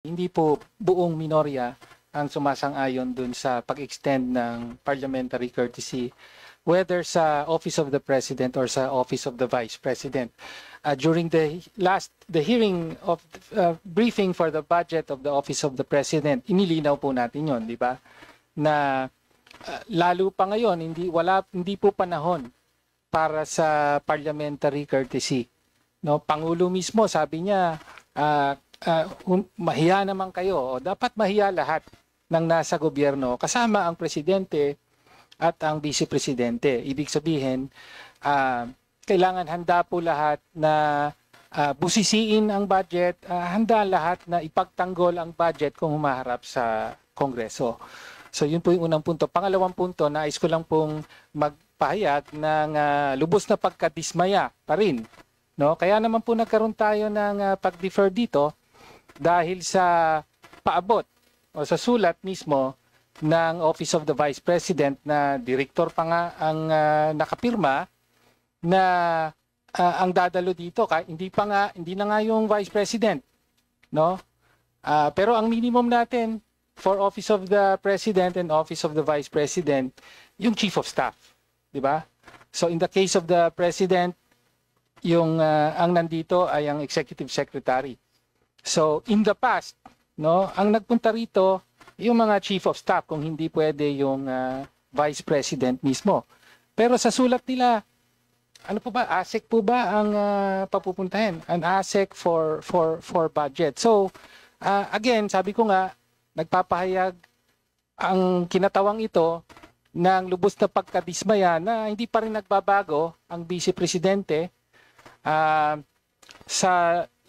Hindi po buong minorya ang sumasang-ayon dun sa pag-extend ng parliamentary courtesy, whether sa Office of the President or sa Office of the Vice President. During the hearing of briefing for the budget of the Office of the President, inilinaw po natin yon, di ba? Na lalo pa ngayon, hindi po panahon para sa parliamentary courtesy. No, Pangulo mismo sabi niya, mahiya naman kayo, o dapat mahiya lahat ng nasa gobyerno kasama ang presidente at ang vice-presidente. Ibig sabihin, kailangan handa po lahat na busisiin ang budget, handa lahat na ipagtanggol ang budget kung humaharap sa Kongreso. So yun po yung unang punto. Pangalawang punto, nais ko lang pong magpahayag ng lubos na pagkadismaya pa rin. No? Kaya naman po nagkaroon tayo ng pag-defer dito dahil sa paabot o sa sulat mismo ng Office of the Vice President na direktor pa nga ang nakapirma na ang dadalo dito hindi na nga yung Vice President, no? Pero ang minimum natin for Office of the President and Office of the Vice President yung Chief of Staff, di ba? So in the case of the President, yung ang nandito ay ang Executive Secretary. So in the past, no, ang nagpunta rito yung mga Chief of Staff kung hindi pwede yung Vice President mismo. Pero sa sulat nila, ano po ba, ASEC po ba ang papupuntahin? An ASEC for budget. So again, sabi ko nga, nagpapahayag ang kinatawang ito ng lubos na pagkadismaya na hindi pa rin nagbabago ang Vice Presidente sa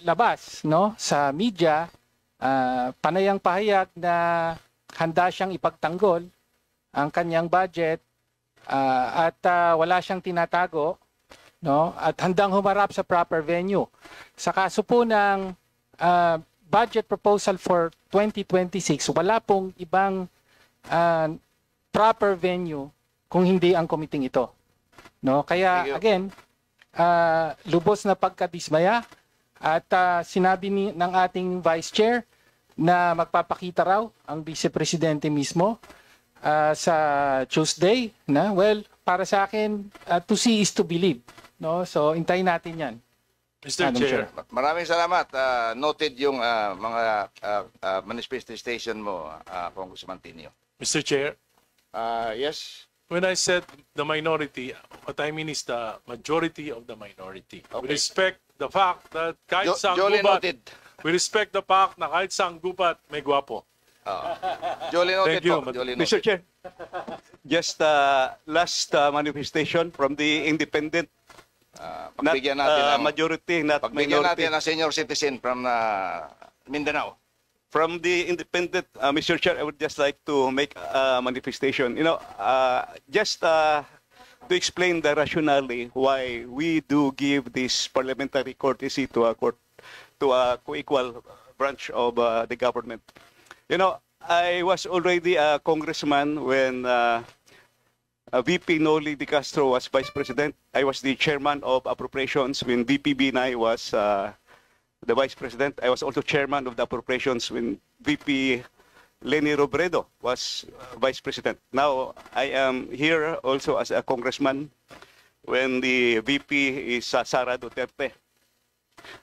labas, no, sa media, panayang pahayag na handa siyang ipagtanggol ang kanyang budget at wala siyang tinatago, no, at handang humarap sa proper venue. Sa kaso po ng budget proposal for 2026, wala pong ibang proper venue kung hindi ang committee ito, no. Kaya again, lubos na pagkadismaya at sinabi ng ating Vice Chair na magpapakita raw ang Vice Presidente mismo sa Tuesday na, well, para sa akin, to see is to believe, no? So hintayin natin 'yan. Mr. Chair. Maraming salamat. Noted yung mga manifestation mo, Congressman Tinio. Mr. Chair, Yes. when I said the minority, what I mean is the majority of the minority. We Okay. respect the fact that kahit sa Duly gubat, noted. we respect the fact na kahit sa gubat may gwapo. Duly noted Thank you, po. Duly Mr. noted. Chair, just last manifestation from the independent, not Pagbigyan natin ng majority, not pagbigyan minority. natin ng senior citizen from Mindanao. From the independent, Mr. Chair, I would just like to make a manifestation. Just to explain the rationale why we do give this parliamentary courtesy to a co-equal branch of the government. I was already a congressman when VP Noli De Castro was Vice President. I was the chairman of appropriations when VP Binay was the Vice President. I was also chairman of the appropriations when VP Leni Robredo was Vice President. Now, I am here also as a congressman when the VP is Sara Duterte.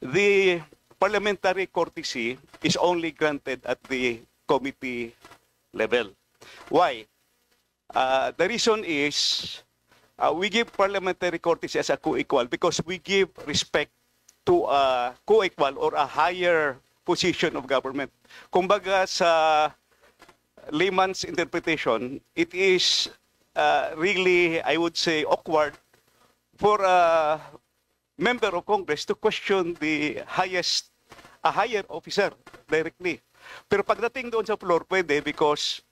The parliamentary courtesy is only granted at the committee level. Why? The reason is we give parliamentary courtesy as a co-equal because we give respect to a co-equal or a higher position of government. Kumbaga sa layman's interpretation, it is really, I would say, awkward for a member of Congress to question a higher officer directly. Pero pagdating doon sa floor, pwede because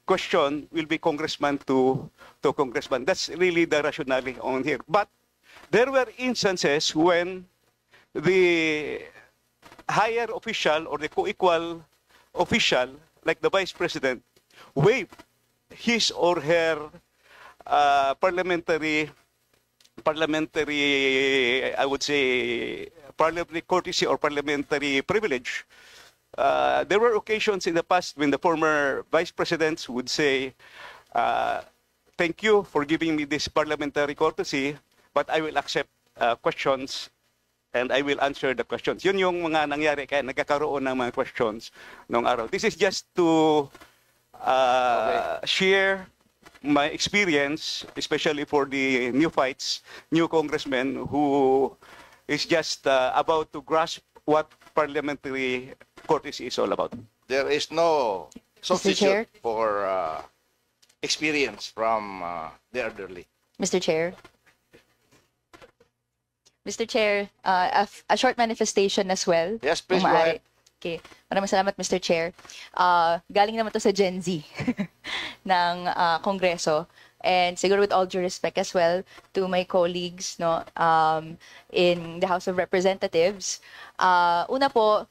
question will be congressman to congressman. That's really the rationale on here. But there were instances when the higher official or the co-equal official, like the Vice President, waived his or her parliamentary, I would say, parliamentary courtesy or parliamentary privilege there were occasions in the past when the former vice presidents would say, thank you for giving me this parliamentary courtesy, but I will accept questions and I will answer the questions. Yun yung mga nangyari kaya nagkakaroon ng mga questions nung araw. This is just to share my experience, especially for the neophytes, new congressmen who is just about to grasp what parliamentary courtesy is all about. There is no Chair? substitute for experience from the elderly. Mr. Chair. Mr. Chair, a short manifestation as well. Yes, please kung go maaari. ahead. Okay. Maraming salamat, Mr. Chair. Galing naman to sa Gen Z ng Kongreso. And siguro with all due respect as well to my colleagues no, in the House of Representatives. Una po,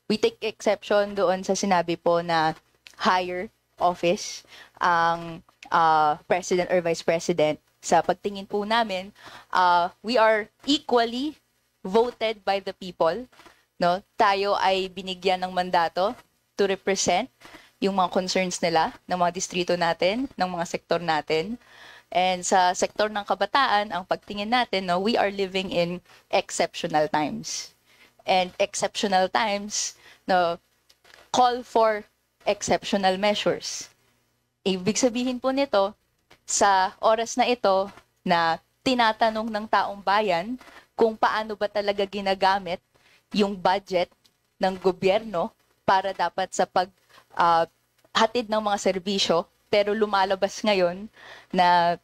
we take exception doon sa sinabi po na higher office ang president or vice president. Sa pagtingin po namin, we are equally voted by the people. No? Tayo ay binigyan ng mandato to represent yung mga concerns nila, ng mga distrito natin, ng mga sektor natin. And sa sektor ng kabataan, ang pagtingin natin, no, we are living in exceptional times. And exceptional times, no, call for exceptional measures. Ibig sabihin po nito, sa oras na ito na tinatanong ng taong bayan kung paano ba talaga ginagamit yung budget ng gobyerno para dapat sa hatid ng mga serbisyo, pero lumalabas ngayon na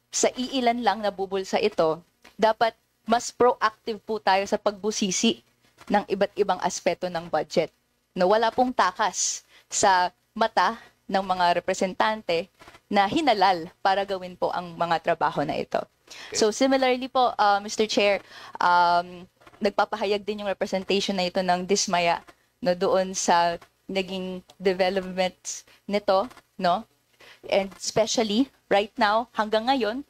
sa iilan lang nabubulsa ito, dapat mas proactive po tayo sa pagbusisi ng iba't ibang aspeto ng budget. No, wala pong takas sa mata ng mga representante na hinalal para gawin po ang mga trabaho na ito. So similarly po, Mr. Chair, nagpapahayag din yung representation na ito ng dismaya no, doon sa naging developments nito, no? And especially right now, hanggang ngayon,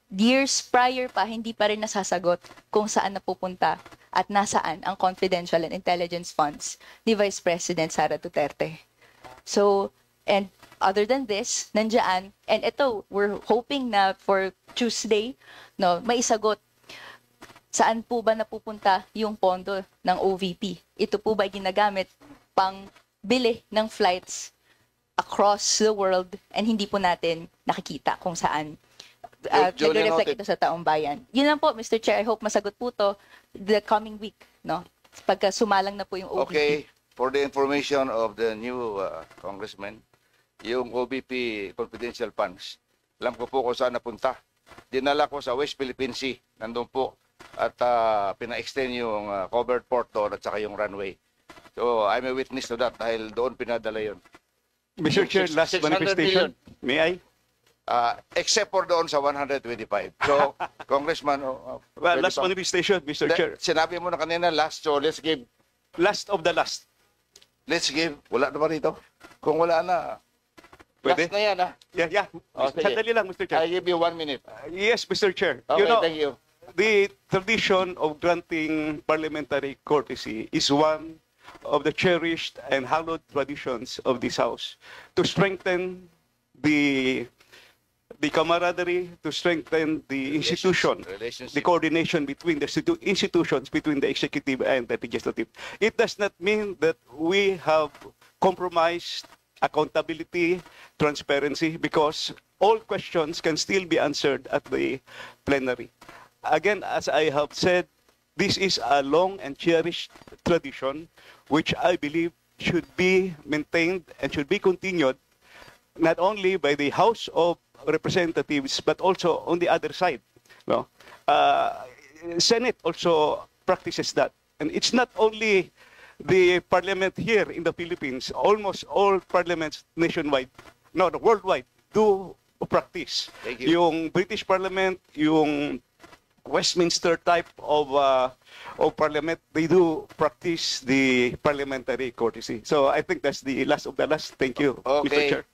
years prior pa, hindi pa rin nasasagot kung saan napupunta at nasaan ang confidential and intelligence funds ni Vice President Sara Duterte. So, and other than this, nandiyan, and ito, we're hoping na for Tuesday, no, maisagot saan po ba napupunta yung pondo ng OVP. Ito po ba ginagamit pang bili ng flights across the world and hindi po natin nakikita kung saan Duly nag-reflect noted. ito sa taong bayan. Yun lang po, Mr. Chair. I hope masagot po to the coming week, no? Pagka sumalang na po yung OVP. Okay, for the information of the new congressman, yung OBP confidential funds, alam ko po kung saan napunta. Dinala ko sa West Philippine Sea, nandun po, at pina-extend yung covered port doon at saka yung runway. So I'm a witness to that dahil doon pinadala yun. Mr. Chair, last 600 manifestation. May I? Except for doon sa 125. So, Congressman, Well, pwede last pa- manifestation, Mr. Chair. Sinabi mo na kanina last, so let's give. Last of the last. Wala na ba rito? Kung wala na, Pwede? last na yan Yeah. Oh, sige. Sandali lang, Mr. I Chair. give you 1 minute. Yes, Mr. Chair. Okay, You know, thank you. the tradition of granting parliamentary courtesy is one of the cherished and hallowed traditions of this House to strengthen the camaraderie, to strengthen the institution, Relationship. the coordination between the institutions, between the executive and the legislative. It does not mean that we have compromised accountability, transparency, because all questions can still be answered at the plenary. Again, as I have said, this is a long and cherished tradition which I believe should be maintained and should be continued not only by the House of Representatives but also on the other side. No? Senate also practices that. And it's not only the parliament here in the Philippines, almost all parliaments nationwide, no, worldwide, do practice. Thank you. Yung British Parliament, yung Westminster type of parliament, they do practice the parliamentary courtesy. So I think that's the last of the last. Thank you, Mr. Okay. Chair.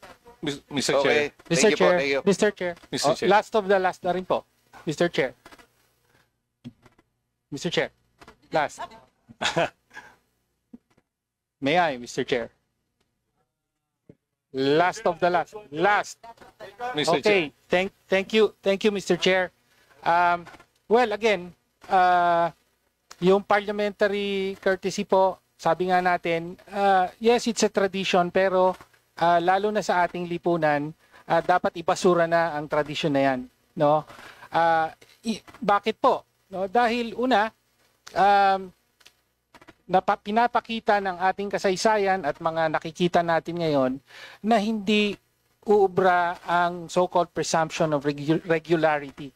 Mr. Chair. Okay. Mr. Thank you po, Chair, thank you. Mr. Chair, Mr. Chair. last of the last na rin po. Mr. Chair. Mr. Chair, last. May I, Mr. Chair? Last of the last. Last. Mr. Chair. Okay. Thank you, Mr. Chair. Well, again, yung parliamentary courtesy po, sabi nga natin, yes, it's a tradition, pero lalo na sa ating lipunan, dapat ibasura na ang tradisyon na yan. No? Bakit po? No? Dahil una, pinapakita ng ating kasaysayan at mga nakikita natin ngayon na hindi uubra ang so-called presumption of regularity.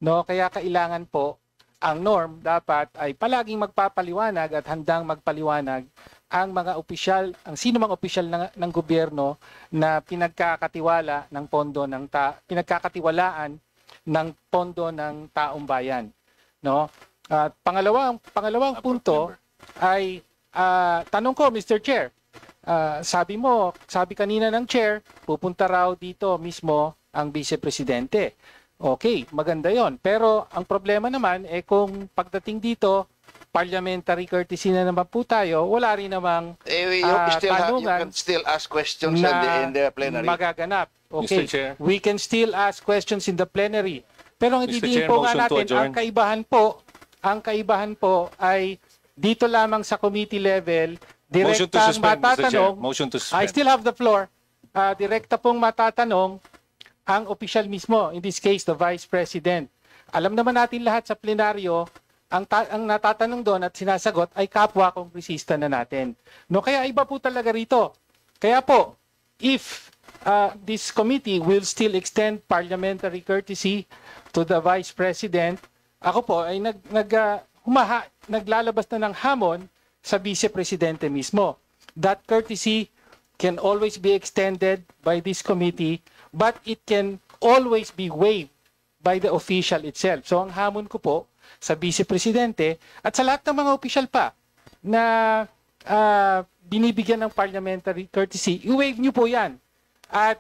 No, kaya kailangan po ang norm dapat ay palaging magpapaliwanag at handang magpaliwanag ang mga opisyal, ang sino mang opisyal ng gobyerno na pinagkakatiwalaan ng pondo ng taong bayan. No? At pangalawang punto ay tanong ko, Mr. Chair. Sabi kanina ng chair, pupunta raw dito mismo ang vice presidente. Okay, maganda 'yon. Pero ang problema naman kung pagdating dito, parliamentary courtesy na naman po tayo, wala rin namang You tanungan can still ask questions na in the plenary. magaganap. Okay, Mr. Chair. we can still ask questions in the plenary. Pero ang Mr. ididiin Chair, po nga motion to natin, adjourn. ang kaibahan po ay dito lamang sa committee level, Motion to direktang suspend, Mr. Chair. matatanong, Motion to I suspend. still have the floor, direkta pong matatanong ang opisyal mismo, in this case, the Vice President. Alam naman natin lahat sa plenaryo, ang natatanong doon at sinasagot ay kapwa kongresista na natin. No, kaya iba po talaga rito. Kaya po, if this committee will still extend parliamentary courtesy to the Vice President, ako po ay naglalabas na ng hamon sa Vice Presidente mismo. That courtesy can always be extended by this committee, but it can always be waived by the official itself. So ang hamon ko po sa Vice Presidente at sa lahat ng mga official pa na binibigyan ng parliamentary courtesy, i-waive nyo po yan. At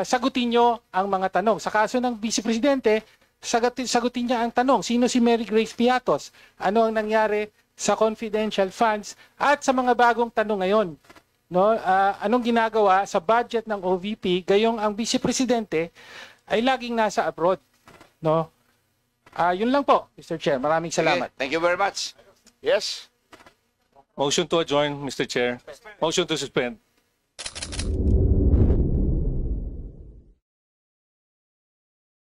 sagutin nyo ang mga tanong. Sa kaso ng Vice Presidente, sagutin niya ang tanong, sino si Mary Grace Piatos? Ano ang nangyari sa confidential funds? At sa mga bagong tanong ngayon, no, anong ginagawa sa budget ng OVP gayong ang Vice Presidente ay laging nasa abroad, no? Yun lang po, Mr. Chair. Maraming salamat. Okay, thank you very much. Yes? Motion to adjourn, Mr. Chair. Motion to suspend.